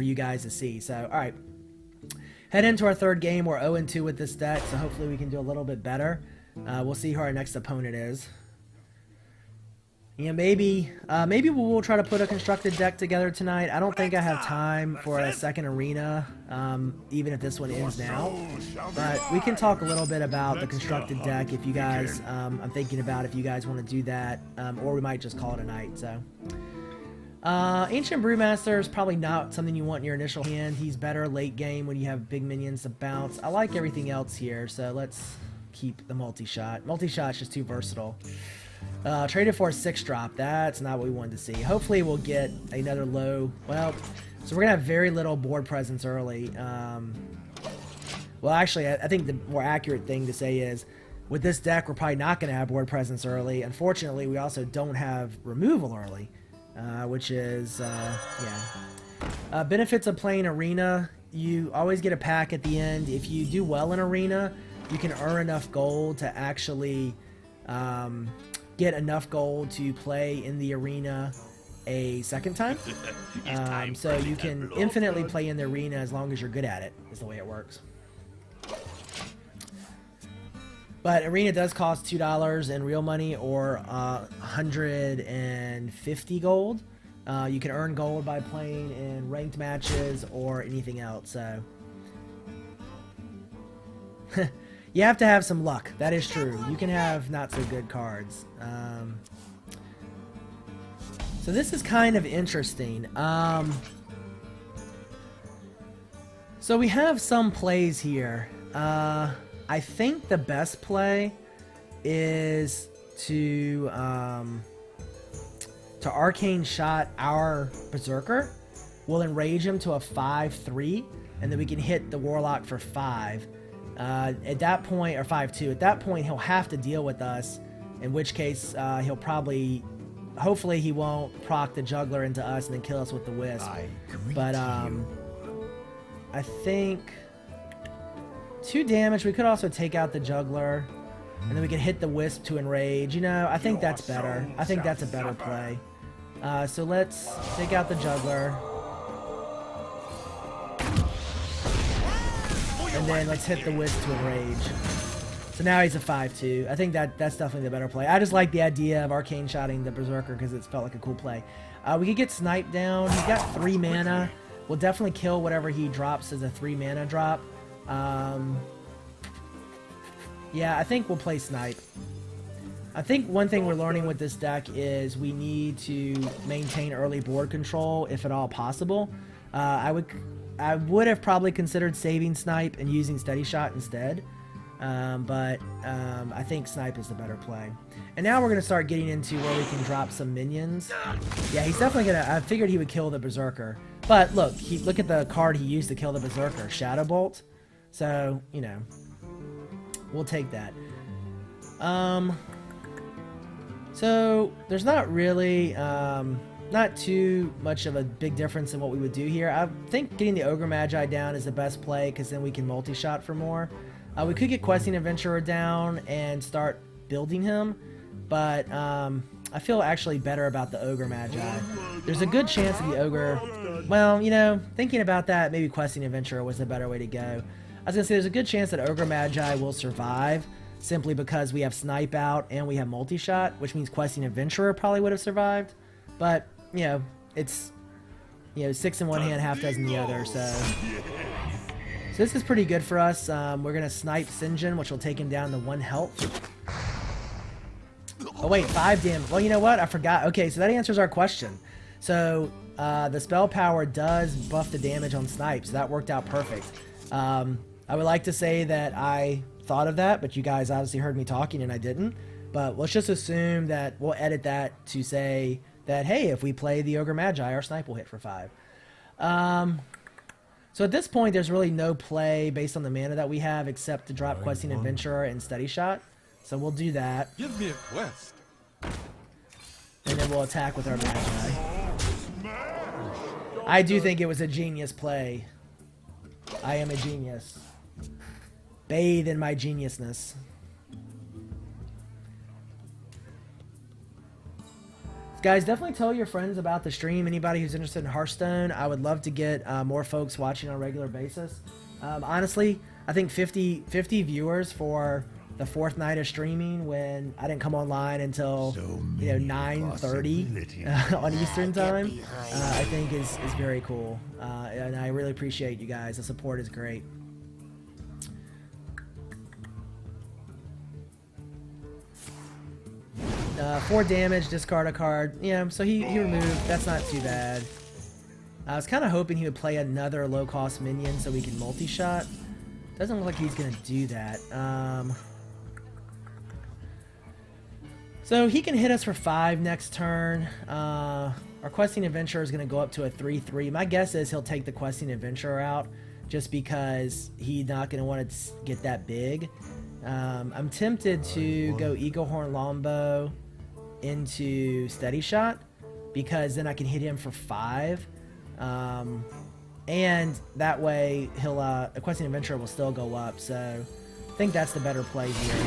for you guys to see. So, all right. Head into our third game. We're 0-2 with this deck, so hopefully we can do a little bit better. We'll see who our next opponent is. Yeah, maybe we'll try to put a constructed deck together tonight. I don't think I have time for a second arena, even if this one ends now. But we can talk a little bit about the constructed deck if you guys, I'm thinking about if you guys want to do that, or we might just call it a night. So, Ancient Brewmaster is probably not something you want in your initial hand. He's better late game when you have big minions to bounce. I like everything else here, so let's keep the multi-shot. Multi-shot's just too versatile. Traded for a 6-drop. That's not what we wanted to see. Hopefully we'll get another low. Well, so we're going to have very little board presence early. Well, actually, I think the more accurate thing to say is, with this deck, we're probably not going to have board presence early. Unfortunately, we also don't have removal early, which is, yeah. Benefits of playing Arena. You always get a pack at the end. If you do well in Arena, you can earn enough gold to actually get enough gold to play in the arena a second time. So you can infinitely play in the arena as long as you're good at it, is the way it works. But arena does cost $2 in real money or 150 gold. You can earn gold by playing in ranked matches or anything else. So you have to have some luck. That is true. You can have not so good cards. So this is kind of interesting. So we have some plays here. I think the best play is to Arcane Shot our Berserker. We'll enrage him to a 5/3, and then we can hit the Warlock for 5. At that point, or 5/2, at that point he'll have to deal with us, in which case he'll probably, hopefully he won't proc the Juggler into us and then kill us with the Wisp. But I think 2 damage. We could also take out the Juggler, and then we can hit the Wisp to enrage. You know, I think that's better. I think that's a better play. So let's take out the Juggler. And then let's hit the Wisp to enrage. So now he's a 5/2. I think that's definitely the better play. I just like the idea of Arcane Shotting the Berserker because it felt like a cool play. We could get Snipe down. He's got 3 mana. We'll definitely kill whatever he drops as a 3 mana drop. Yeah, I think we'll play Snipe. I think one thing we're learning with this deck is we need to maintain early board control if at all possible. I would have probably considered saving Snipe and using Steady Shot instead, but I think Snipe is the better play. And now we're going to start getting into where we can drop some minions. Yeah, he's definitely going to... I figured he would kill the Berserker. But look, look at the card he used to kill the Berserker, Shadow Bolt. So, you know, we'll take that. So there's not really... not too much of a big difference in what we would do here. I think getting the Ogre Magi down is the best play because then we can multi-shot for more. We could get Questing Adventurer down and start building him, but I feel actually better about the Ogre Magi. There's a good chance that the Ogre... Well, you know, thinking about that, maybe Questing Adventurer was the better way to go. I was going to say there's a good chance that Ogre Magi will survive simply because we have Snipe out and we have multi-shot, which means Questing Adventurer probably would have survived. But... you know, it's, you know, 6 in one hand, half dozen the other, so this is pretty good for us. We're going to snipe Sinjin, which will take him down to 1 health. Oh, wait, 5 damage. Well, you know what? I forgot. Okay, so that answers our question. So, the spell power does buff the damage on Snipe, so that worked out perfect. I would like to say that I thought of that, but you guys obviously heard me talking and I didn't. But let's just assume that we'll edit that to say... that, hey, if we play the Ogre Magi, our Snipe will hit for 5. So at this point, there's really no play based on the mana that we have except to drop Questing Adventurer and Steady Shot. So we'll do that. Give me a quest. And then we'll attack with our Magi. I do think it was a genius play. I am a genius. Bathe in my geniusness. Guys, definitely tell your friends about the stream. Anybody who's interested in Hearthstone, I would love to get more folks watching on a regular basis. Honestly, I think 50 viewers for the 4th night of streaming when I didn't come online until 9:30 on Eastern time, I think is very cool. And I really appreciate you guys. The support is great. 4 damage, discard a card. Yeah, so he removed. That's not too bad. I was kind of hoping he would play another low-cost minion so we can multi-shot. Doesn't look like he's going to do that. So he can hit us for 5 next turn. Our Questing Adventurer is going to go up to a 3/3. My guess is he'll take the Questing Adventurer out just because he's not going to want to get that big. I'm tempted to go Eagle Horn Longbow into Steady Shot because then I can hit him for 5. And that way he'll a Questing Adventurer will still go up. So I think that's the better play here.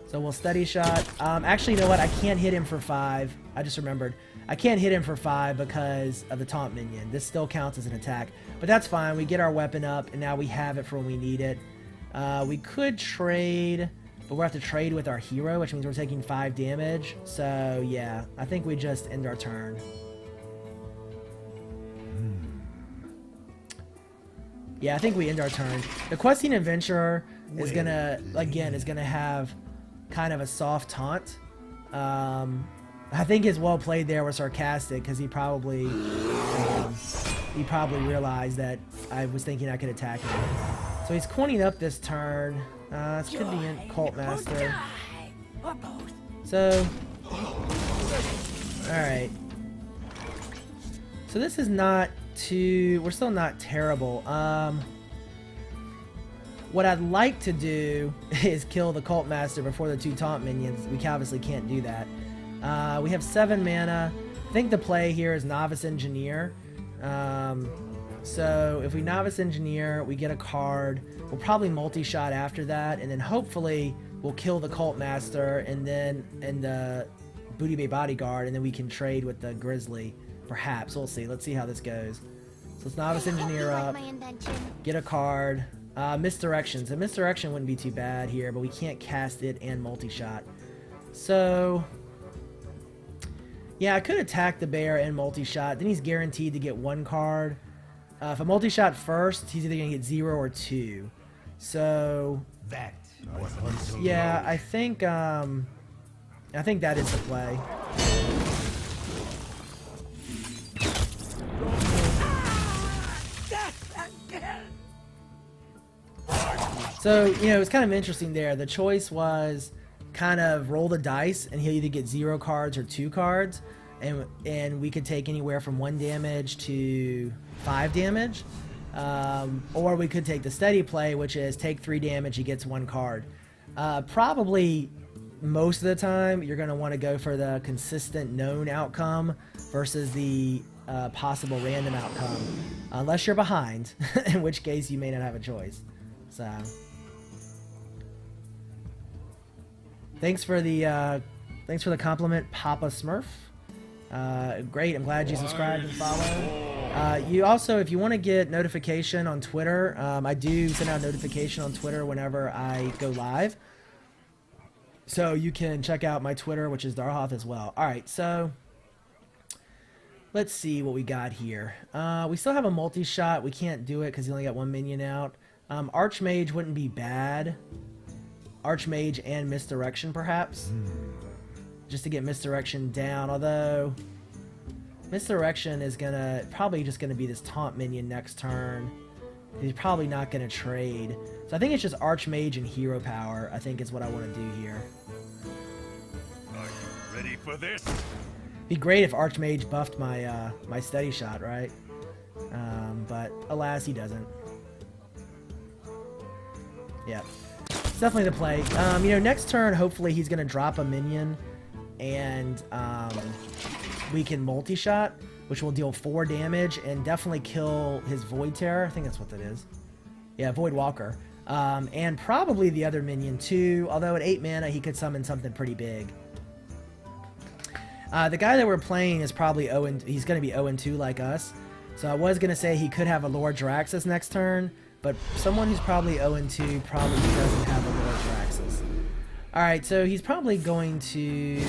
So we'll Steady Shot. Actually, you know what? I can't hit him for 5. I just remembered. I can't hit him for 5 because of the taunt minion. This still counts as an attack. But that's fine. We get our weapon up, and now we have it for when we need it. We could trade, but we'll have to trade with our hero, which means we're taking 5 damage. So, yeah. I think we just end our turn. Yeah, I think we end our turn. The Questing Adventurer is gonna, again, have kind of a soft taunt. I think his well played there was sarcastic because he probably realized that I was thinking I could attack him. So he's coining up this turn. This could be in Cult Master. So, alright. So this is not too... We're still not terrible. What I'd like to do is kill the Cult Master before the 2 taunt minions. We obviously can't do that. We have 7 mana. I think the play here is Novice Engineer. So if we Novice Engineer, we get a card. We'll probably multi-shot after that, and then hopefully we'll kill the Cult Master and the Booty Bay Bodyguard, and then we can trade with the Grizzly. Perhaps. We'll see. Let's see how this goes. So let's Novice Engineer up. Get a card. Misdirection. So Misdirection wouldn't be too bad here, but we can't cast it and multi-shot. So... yeah, I could attack the bear and multi-shot. Then he's guaranteed to get 1 card. If I multi-shot first, he's either going to get 0 or 2. So... yeah, I think that is the play. So, you know, it's kind of interesting there. The choice was kind of roll the dice, and he'll either get 0 cards or 2 cards, and we could take anywhere from 1 damage to 5 damage, or we could take the steady play, which is take 3 damage, he gets 1 card. Probably most of the time, you're going to want to go for the consistent known outcome versus the possible random outcome, unless you're behind, in which case you may not have a choice. So... Thanks for the compliment, Papa Smurf. Great, I'm glad you subscribed and followed. You also, if you want to get notification on Twitter, I do send out notification on Twitter whenever I go live. So you can check out my Twitter, which is Darhoth as well. Alright, so let's see what we got here. We still have a multi-shot. We can't do it because he only got 1 minion out. Archmage wouldn't be bad. Archmage and Misdirection, perhaps. Just to get Misdirection down, although Misdirection is probably just gonna be this taunt minion next turn. He's probably not gonna trade. So I think it's just Archmage and Hero Power, I think is what I want to do here. Are you ready for this? Be great if Archmage buffed my my Steady Shot, right? But alas, he doesn't. Yeah. Definitely the play. You know, next turn, hopefully he's going to drop a minion, and we can multi-shot, which will deal 4 damage and definitely kill his Void Terror. I think that's what that is. Yeah, Void Walker. And probably the other minion too, although at 8 mana he could summon something pretty big. The guy that we're playing is probably 0 and he's going to be 0 and 2 like us. So I was going to say he could have a Lord Jaraxxus next turn, but someone who's probably 0 and 2 probably doesn't have a Lord Jaraxxus. Alright, so he's probably going to...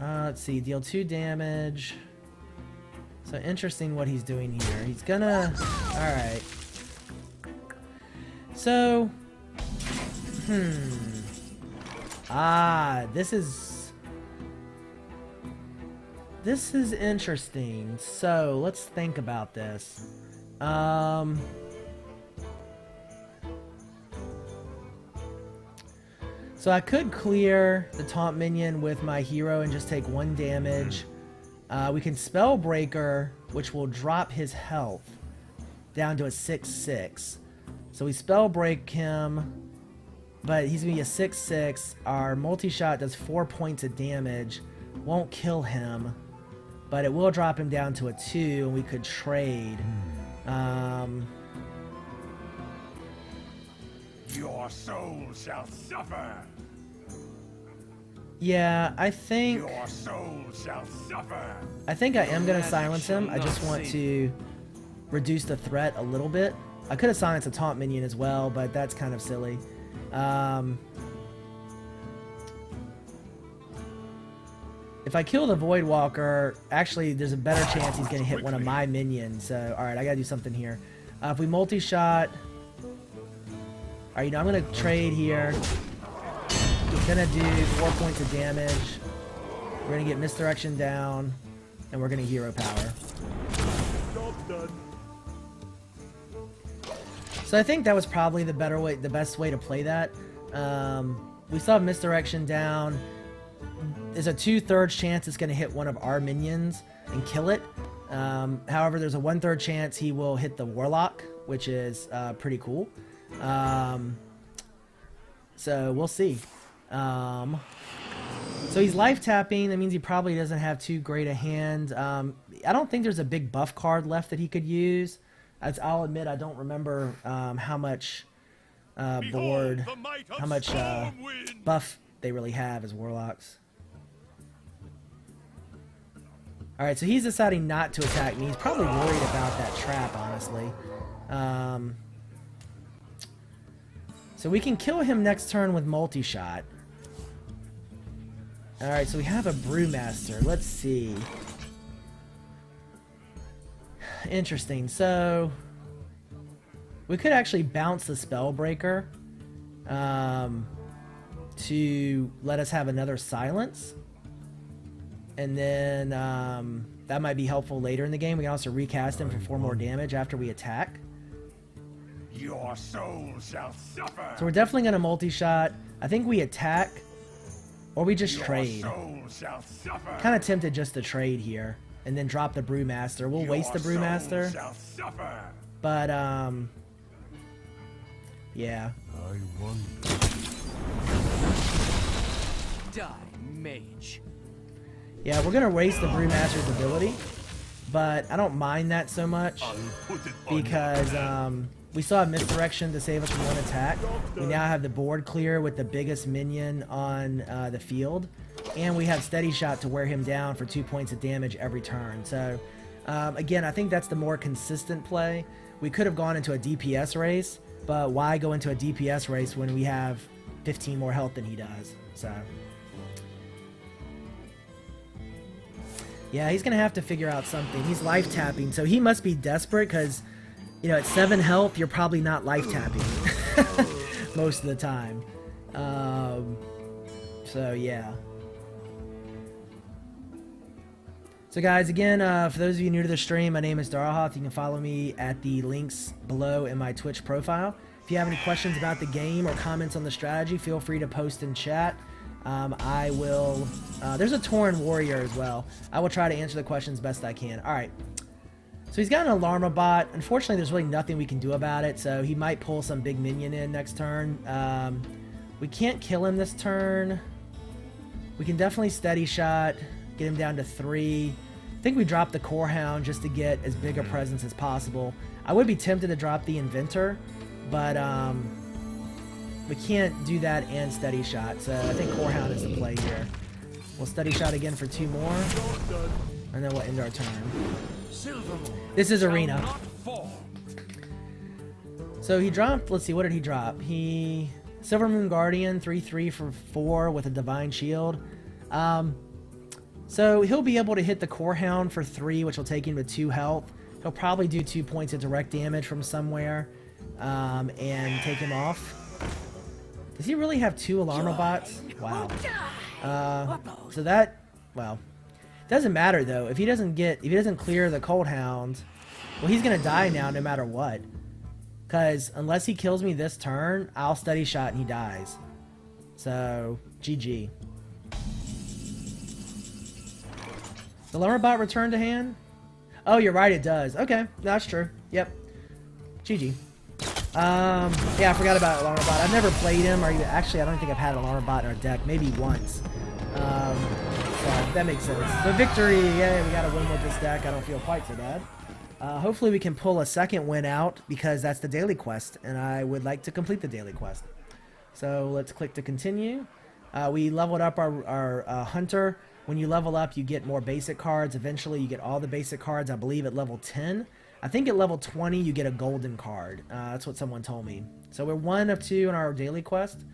let's see, deal 2 damage. So interesting what he's doing here. He's gonna... Alright. So... this is interesting. So, let's think about this. So I could clear the taunt minion with my hero and just take 1 damage. We can Spellbreaker, which will drop his health down to a 6/6. So we Spellbreak him, but he's going to be a 6/6. Our multi-shot does 4 points of damage. Won't kill him, but it will drop him down to a 2, and we could trade. Your soul shall suffer. Yeah, I think... Your soul shall suffer. I think I am going to silence him. I just want to reduce the threat a little bit. I could have silenced a taunt minion as well, but that's kind of silly. If I kill the Voidwalker, actually there's a better chance he's going to hit one of my minions. So, alright, I got to do something here. If we multi-shot... Alright, you know, I'm going to trade here. He's going to do 4 points of damage. We're going to get Misdirection down. And we're going to Hero Power. Job's done. So I think that was probably the best way to play that. We still have Misdirection down. There's a 2/3 chance it's going to hit one of our minions and kill it. However, there's a 1/3 chance he will hit the Warlock, which is pretty cool. So we'll see. So he's life tapping. That means he probably doesn't have too great a hand. I don't think there's a big buff card left that he could use. I'll admit I don't remember how much buff they really have as Warlocks. Alright, so he's deciding not to attack me. He's probably worried about that trap, honestly. So we can kill him next turn with multi-shot. Alright, so we have a Brewmaster. Let's see. Interesting. So we could actually bounce the Spellbreaker to let us have another silence. And then that might be helpful later in the game. We can also recast him for 4 more damage after we attack. Your soul shall suffer. So we're definitely going to multi-shot. I think we attack or we just trade. Kind of tempted just to trade here and then drop the Brewmaster. We'll waste the Brewmaster. But yeah. I wonder. Die, mage. Yeah, we're going to waste the Brewmaster's ability, but I don't mind that so much because we still have Misdirection to save us from 1 attack. We now have the board clear with the biggest minion on the field, and we have Steady Shot to wear him down for 2 points of damage every turn. So, again, I think that's the more consistent play. We could have gone into a DPS race, but why go into a DPS race when we have 15 more health than he does? So... yeah, he's going to have to figure out something. He's life tapping, so he must be desperate because, you know, at 7 health, you're probably not life tapping most of the time. So, yeah. So, guys, again, for those of you new to the stream, my name is Darahoth. You can follow me at the links below in my Twitch profile. If you have any questions about the game or comments on the strategy, feel free to post in chat. I will... there's a Tauren Warrior as well. I will try to answer the questions best I can. Alright. So he's got an Alarma bot. Unfortunately, there's really nothing we can do about it, so he might pull some big minion in next turn. We can't kill him this turn. We can definitely Steady Shot, get him down to 3. I think we drop the Core Hound just to get as big a presence as possible. I would be tempted to drop the Inventor, but... we can't do that and Steady Shot, so I think Core Hound is the play here. We'll steady shot again for 2 more, and then we'll end our turn. This is arena. So he dropped, let's see, what did he drop? He Silver Moon Guardian, 3/3 for 4 with a Divine Shield. So he'll be able to hit the Core Hound for 3, which will take him to 2 health. He'll probably do 2 points of direct damage from somewhere, and take him off. Does he really have 2 alarm robots? Wow. So that, well, doesn't matter though. If he doesn't clear the Cold Hound, well, he's gonna die now no matter what. Because unless he kills me this turn, I'll steady shot and he dies. So, GG. The Lumber Bot return to hand? Oh, you're right, it does. Okay, that's true. Yep. GG. Yeah, I forgot about Alarm Bot. I've never played him, or even, actually, I don't think I've had an Alarm Bot in our deck. Maybe once. So that makes sense. So victory, yeah, we got to win with this deck. I don't feel quite so bad. Hopefully we can pull a second win out, because that's the daily quest, and I would like to complete the daily quest. So let's click to continue. We leveled up our Hunter. When you level up, you get more basic cards. Eventually, you get all the basic cards, I believe, at level 10. I think at level 20, you get a golden card. That's what someone told me. So we're 1 of 2 in our daily quest.